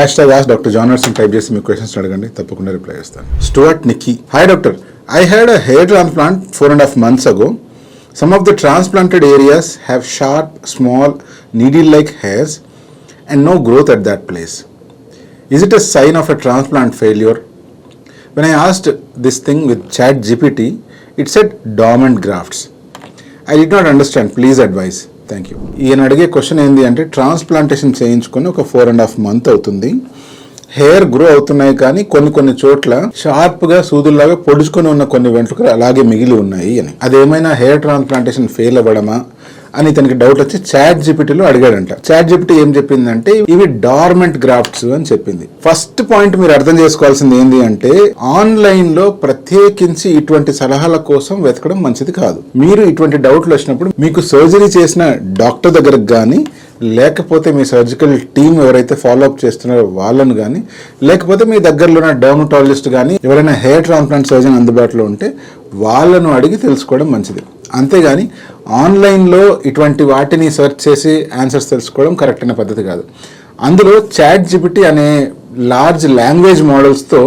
#ask Dr. John Watson type చేసి మీ questions అడగండి, తప్పకుండా రిప్లై చేస్తాను. Stuart Nikki, hi doctor, I had a hair transplant 4.5 months ago. Some of the transplanted areas have sharp, small, needle-like hairs and no growth at that place. Is it a sign of a transplant failure? When I asked this thing with ChatGPT, it said dormant grafts. I did not understand. Please advise. Thank you. ఈయన అడిగే question ఏంటి అంటే, transplantation చేయించుకొని ఒక 4.5 months అవుతుంది, hair grow అవుతున్నాయి, కానీ కొన్ని చోట్ల షార్ప్గా సూదుల్లాగా పొడుచుకొని ఉన్న కొన్ని వెంట్రుకలు అలాగే మిగిలి ఉన్నాయి అని. అదేమైనా హెయిర్ ట్రాన్స్ప్లాంటేషన్ ఫెయిల్ అవ్వడమా అని తనకి డౌట్ వచ్చి ChatGPTలో అడిగాడంట. ChatGPT ఏం చెప్పిందంటే, ఇవి డార్మెంట్ గ్రాఫ్ట్స్ అని చెప్పింది. ఫస్ట్ పాయింట్ మీరు అర్థం చేసుకోవాల్సింది ఏంటి అంటే, ఆన్లైన్ లో ప్రత్యేకించి ఇటువంటి సలహాల కోసం వెతకడం మంచిది కాదు. మీరు ఇటువంటి డౌట్లు వచ్చినప్పుడు మీకు సర్జరీ చేసిన డాక్టర్ దగ్గరకు కానీ, లేకపోతే మీ సర్జికల్ టీమ్ ఎవరైతే ఫాలో అప్ చేస్తున్నారో వాళ్ళను కానీ, లేకపోతే మీ దగ్గరలో ఉన్న డర్మటాలజిస్ట్ కానీ, ఎవరైనా హెయిర్ ట్రాన్స్ప్లాంట్ సర్జన్ అందుబాటులో ఉంటే వాళ్ళను అడిగి తెలుసుకోవడం మంచిది. అంతేగాని ఆన్లైన్లో ఇటువంటి వాటిని సెర్చ్ చేసి ఆన్సర్స్ తెలుసుకోవడం కరెక్ట్ అయిన పద్ధతి కాదు. అందులో ChatGPT అనే లార్జ్ లాంగ్వేజ్ మోడల్స్తో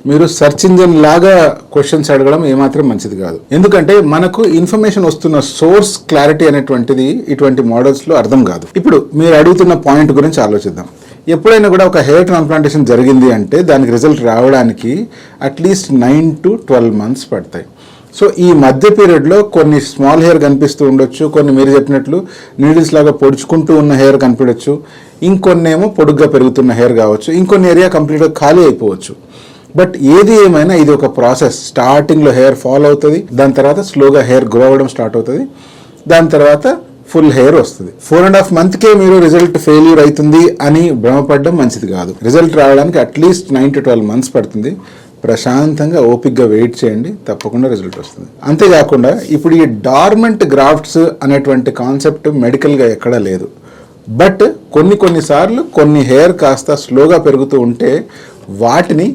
మీరు సెర్చ్ ఇంజిన్ లాగా క్వశ్చన్స్ అడగడం ఏమాత్రం మంచిది కాదు. ఎందుకంటే మనకు ఇన్ఫర్మేషన్ వస్తున్న సోర్స్ క్లారిటీ అనేటువంటిది ఇటువంటి మోడల్స్లో అర్థం కాదు. ఇప్పుడు మీరు అడుగుతున్న పాయింట్ గురించి ఆలోచిద్దాం. ఎప్పుడైనా కూడా ఒక హెయిర్ ట్రాన్స్ప్లాంటేషన్ జరిగింది అంటే దానికి రిజల్ట్ రావడానికి అట్లీస్ట్ 9 to 12 months పడతాయి. సో ఈ మధ్య పీరియడ్లో కొన్ని స్మాల్ హెయిర్ కనిపిస్తూ ఉండొచ్చు, కొన్ని మీరు చెప్పినట్లు నీడిల్స్ లాగా పొడుచుకుంటూ ఉన్న హెయిర్ కనిపించవచ్చు, ఇంకొన్నేమో పొడుగ్గా పెరుగుతున్న హెయిర్ కావచ్చు, ఇంకొన్ని ఏరియా కంప్లీట్గా ఖాళీ అయిపోవచ్చు. బట్ ఏది ఏమైనా ఇది ఒక ప్రాసెస్. స్టార్టింగ్లో హెయిర్ ఫాల్ అవుతుంది, దాని తర్వాత స్లోగా హెయిర్ గ్రో అవ్వడం స్టార్ట్ అవుతుంది, దాని తర్వాత ఫుల్ హెయిర్ వస్తుంది. 4.5 monthsకే మీరు రిజల్ట్ ఫెయిల్యూర్ అవుతుంది అని భ్రమపడడం మంచిది కాదు. రిజల్ట్ రావడానికి అట్లీస్ట్ 9 to 12 months పడుతుంది. ప్రశాంతంగా ఓపిక్గా వెయిట్ చేయండి, తప్పకుండా రిజల్ట్ వస్తుంది. అంతేకాకుండా ఇప్పుడు ఈ డార్మెంట్ గ్రాఫ్ట్స్ అనేటువంటి కాన్సెప్ట్ మెడికల్గా ఎక్కడా లేదు. బట్ కొన్నిసార్లు కొన్ని హెయిర్ కాస్త స్లోగా పెరుగుతూ ఉంటే వాటిని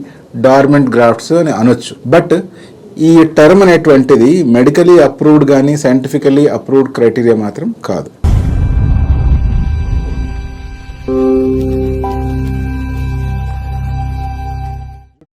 డార్మెంట్ గ్రాఫ్ట్స్ అని అనొచ్చు. బట్ ఈ టర్మ్ అనేటువంటిది మెడికలీ అప్రూవ్డ్ కానీ సైంటిఫికలీ అప్రూవ్డ్ క్రైటీరియా మాత్రం కాదు.